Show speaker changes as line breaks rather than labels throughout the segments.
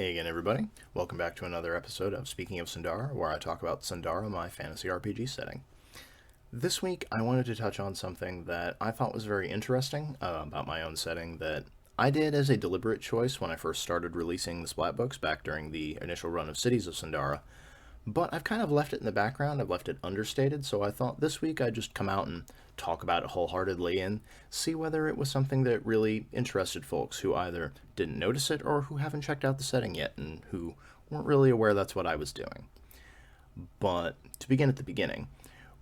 Hey again, everybody. Welcome back to another episode of Speaking of Sundara, where I talk about Sundara, my fantasy RPG setting. This week, I wanted to touch on something that I thought was very interesting about my own setting that I did as a deliberate choice when I first started releasing the Splat books back during the initial run of Cities of Sundara. But I've kind of left it in the background, I've left it understated, so I thought this week I'd just come out and talk about it wholeheartedly and see whether it was something that really interested folks who either didn't notice it or who haven't checked out the setting yet and who weren't really aware that's what I was doing. But to begin at the beginning,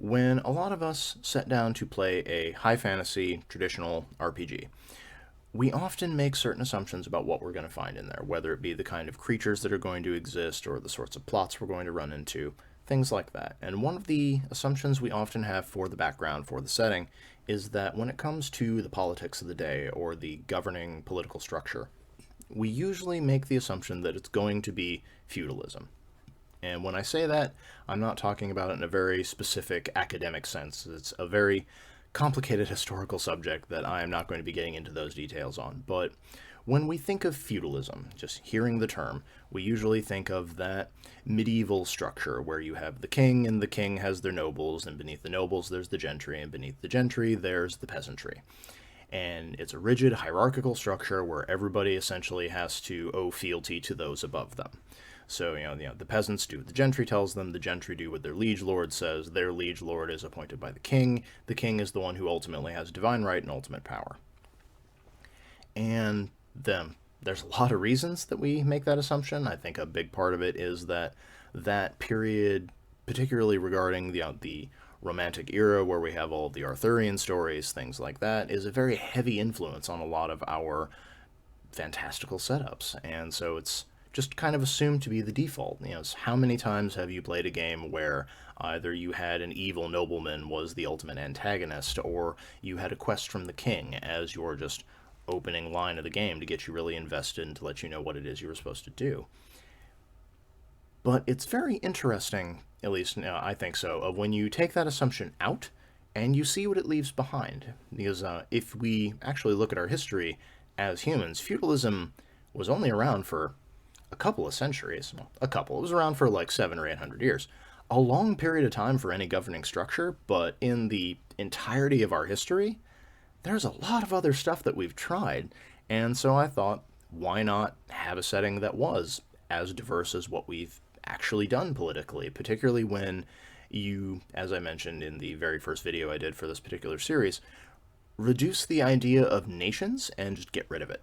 when a lot of us sat down to play a high fantasy traditional RPG, we often make certain assumptions about what we're going to find in there, whether it be the kind of creatures that are going to exist or the sorts of plots we're going to run into, things like that. And one of the assumptions we often have for the background, for the setting, is that when it comes to the politics of the day or the governing political structure, we usually make the assumption that it's going to be feudalism. And when I say that, I'm not talking about it in a very specific academic sense. It's a very complicated historical subject that I am not going to be getting into those details on. But when we think of feudalism, just hearing the term, we usually think of that medieval structure where you have the king, and the king has their nobles, and beneath the nobles there's the gentry, and beneath the gentry there's the peasantry. And it's a rigid hierarchical structure where everybody essentially has to owe fealty to those above them. So, the peasants do what the gentry tells them, the gentry do what their liege lord says, their liege lord is appointed by the king is the one who ultimately has divine right and ultimate power. And there's a lot of reasons that we make that assumption. I think a big part of it is that period, particularly regarding the Romantic era where we have all the Arthurian stories, things like that, is a very heavy influence on a lot of our fantastical setups. And so it's just kind of assumed to be the default. How many times have you played a game where either you had an evil nobleman was the ultimate antagonist, or you had a quest from the king as your just opening line of the game to get you really invested and to let you know what it is you were supposed to do. But it's very interesting, at least I think so, of when you take that assumption out and you see what it leaves behind. Because if we actually look at our history as humans, feudalism was only around for a couple of centuries. Well, a couple. It was around for like 700 or 800 years. A long period of time for any governing structure, but in the entirety of our history, there's a lot of other stuff that we've tried. And so I thought, why not have a setting that was as diverse as what we've actually done politically, particularly when you, as I mentioned in the very first video I did for this particular series, reduce the idea of nations and just get rid of it.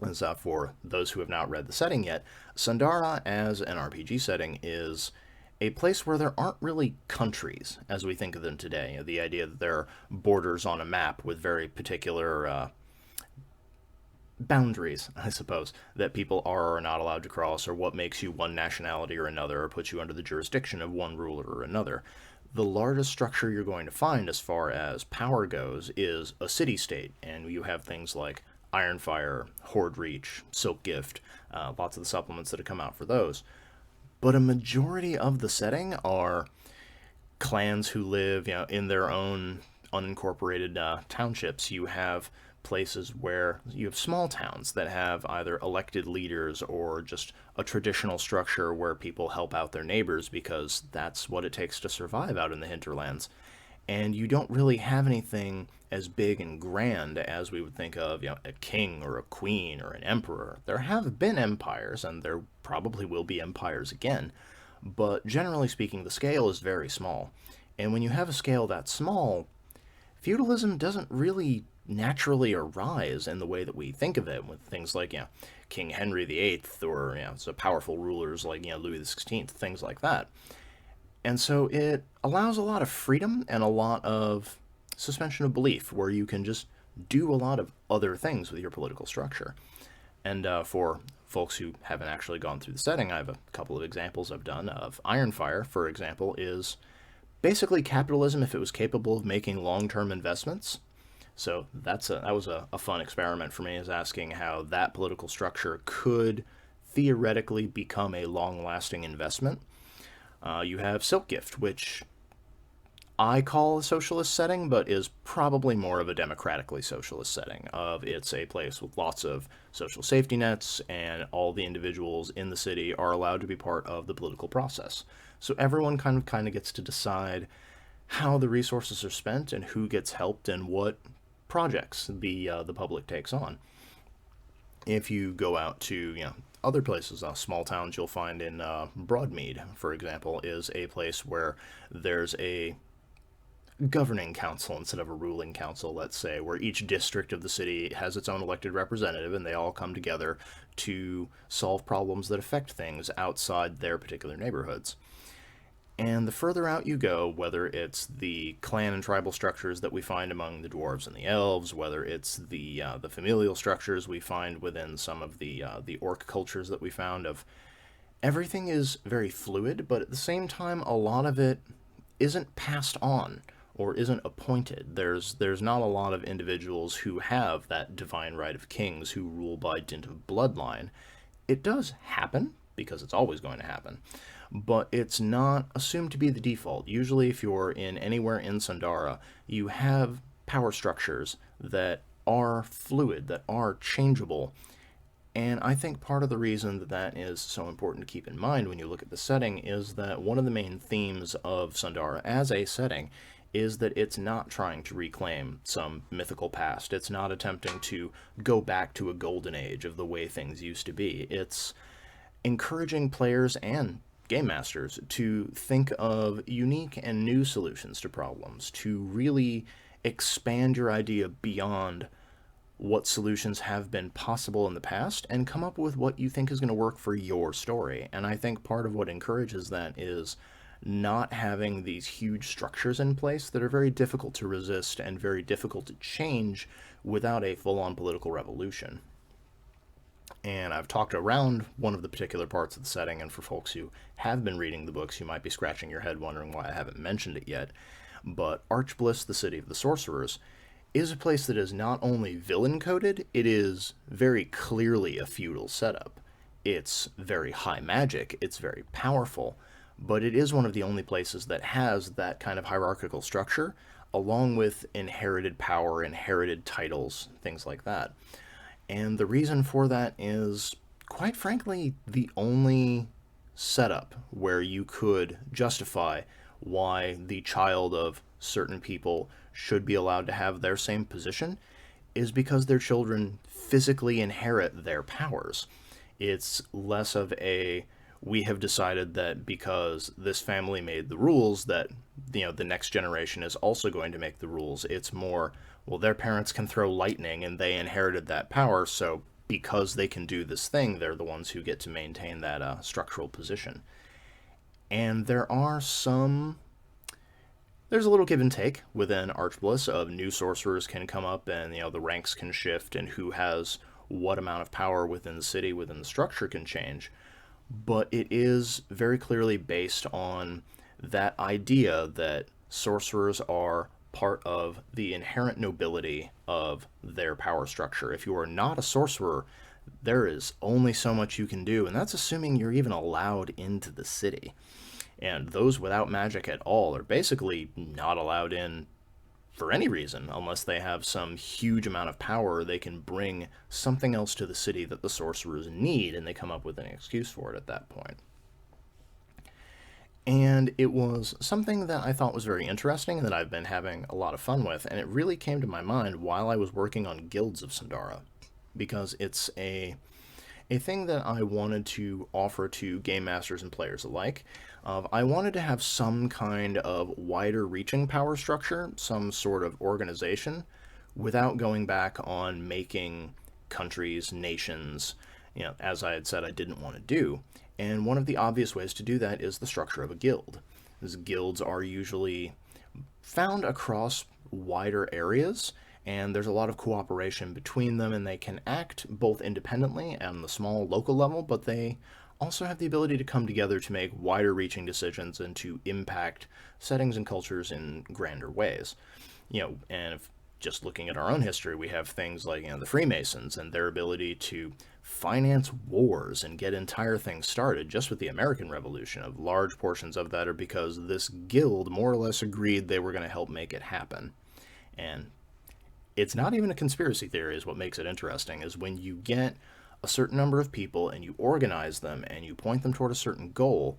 And so for those who have not read the setting yet, Sundara as an RPG setting is a place where there aren't really countries as we think of them today. The idea that there are borders on a map with very particular boundaries, I suppose, that people are or are not allowed to cross, or what makes you one nationality or another, or puts you under the jurisdiction of one ruler or another. The largest structure you're going to find as far as power goes is a city-state, and you have things like Ironfire, Horde Reach, Silk Gift, lots of the supplements that have come out for those. But a majority of the setting are clans who live, in their own unincorporated townships. You have places where you have small towns that have either elected leaders or just a traditional structure where people help out their neighbors because that's what it takes to survive out in the hinterlands. And you don't really have anything as big and grand as we would think of, a king or a queen or an emperor. There have been empires, and there probably will be empires again, but generally speaking, the scale is very small. And when you have a scale that small, feudalism doesn't really naturally arise in the way that we think of it, with things like, King Henry VIII, or, so powerful rulers like, Louis XVI, things like that. And so it allows a lot of freedom and a lot of suspension of belief where you can just do a lot of other things with your political structure. And for folks who haven't actually gone through the setting, I have a couple of examples I've done of Ironfire, for example, is basically capitalism if it was capable of making long-term investments. So that was a fun experiment for me, is asking how that political structure could theoretically become a long-lasting investment. You have Silk Gift, which I call a socialist setting, but is probably more of a democratically socialist setting. Of it's a place with lots of social safety nets, and all the individuals in the city are allowed to be part of the political process. So everyone kind of gets to decide how the resources are spent and who gets helped and what projects the public takes on. If you go out to other places, small towns you'll find in Broadmead, for example, is a place where there's a governing council instead of a ruling council, let's say, where each district of the city has its own elected representative and they all come together to solve problems that affect things outside their particular neighborhoods. And the further out you go, whether it's the clan and tribal structures that we find among the dwarves and the elves, whether it's the familial structures we find within some of the orc cultures that we found, of everything is very fluid, but at the same time, a lot of it isn't passed on or isn't appointed. There's not a lot of individuals who have that divine right of kings who rule by dint of bloodline. It does happen, because it's always going to happen, but it's not assumed to be the default. Usually, if you're in anywhere in Sundara, you have power structures that are fluid, that are changeable. And I think part of the reason that that is so important to keep in mind when you look at the setting is that one of the main themes of Sundara as a setting is that it's not trying to reclaim some mythical past. It's not attempting to go back to a golden age of the way things used to be. It's encouraging players and game masters to think of unique and new solutions to problems, to really expand your idea beyond what solutions have been possible in the past and come up with what you think is going to work for your story. And I think part of what encourages that is not having these huge structures in place that are very difficult to resist and very difficult to change without a full-on political revolution. And I've talked around one of the particular parts of the setting, and for folks who have been reading the books, you might be scratching your head wondering why I haven't mentioned it yet. But Archbliss, the City of the Sorcerers, is a place that is not only villain-coded, it is very clearly a feudal setup. It's very high magic, it's very powerful, but it is one of the only places that has that kind of hierarchical structure, along with inherited power, inherited titles, things like that. And the reason for that is, quite frankly, the only setup where you could justify why the child of certain people should be allowed to have their same position is because their children physically inherit their powers. It's less of a, we have decided that because this family made the rules that the next generation is also going to make the rules. It's more, well, their parents can throw lightning and they inherited that power, so because they can do this thing, they're the ones who get to maintain that structural position. And there's a little give and take within Archbliss of new sorcerers can come up and the ranks can shift and who has what amount of power within the city, within the structure can change. But it is very clearly based on that idea that sorcerers are part of the inherent nobility of their power structure. If you are not a sorcerer, there is only so much you can do, and that's assuming you're even allowed into the city. And those without magic at all are basically not allowed in for any reason, unless they have some huge amount of power. They can bring something else to the city that the sorcerers need, and they come up with an excuse for it at that point. And it was something that I thought was very interesting and that I've been having a lot of fun with, and it really came to my mind while I was working on Guilds of Sundara, because it's a thing that I wanted to offer to game masters and players alike. I wanted to have some kind of wider reaching power structure, some sort of organization, without going back on making countries, nations, as I had said I didn't want to do. And one of the obvious ways to do that is the structure of a guild. As guilds are usually found across wider areas, and there's a lot of cooperation between them, and they can act both independently and on the small local level, but they also have the ability to come together to make wider reaching decisions and to impact settings and cultures in grander ways. And if just looking at our own history, we have things like, the Freemasons and their ability to finance wars and get entire things started just with the American Revolution. Of large portions of that are because this guild more or less agreed they were going to help make it happen. And it's not even a conspiracy theory is what makes it interesting, is when you get a certain number of people and you organize them and you point them toward a certain goal,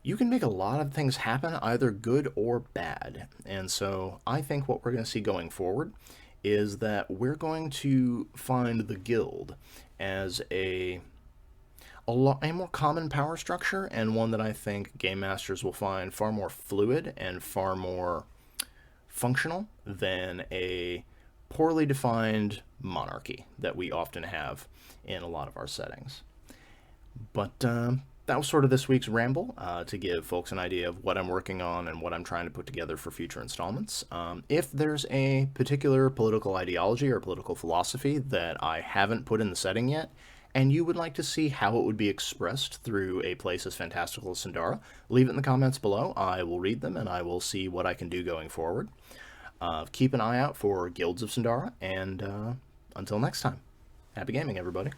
you can make a lot of things happen, either good or bad. And so I think what we're going to see going forward is that we're going to find the guild as a more common power structure, and one that I think game masters will find far more fluid and far more functional than a poorly defined monarchy that we often have in a lot of our settings. But that was sort of this week's ramble to give folks an idea of what I'm working on and what I'm trying to put together for future installments. If there's a particular political ideology or political philosophy that I haven't put in the setting yet, and you would like to see how it would be expressed through a place as fantastical as Sundara, leave it in the comments below. I will read them and I will see what I can do going forward. Keep an eye out for Guilds of Sundara, and until next time, happy gaming, everybody.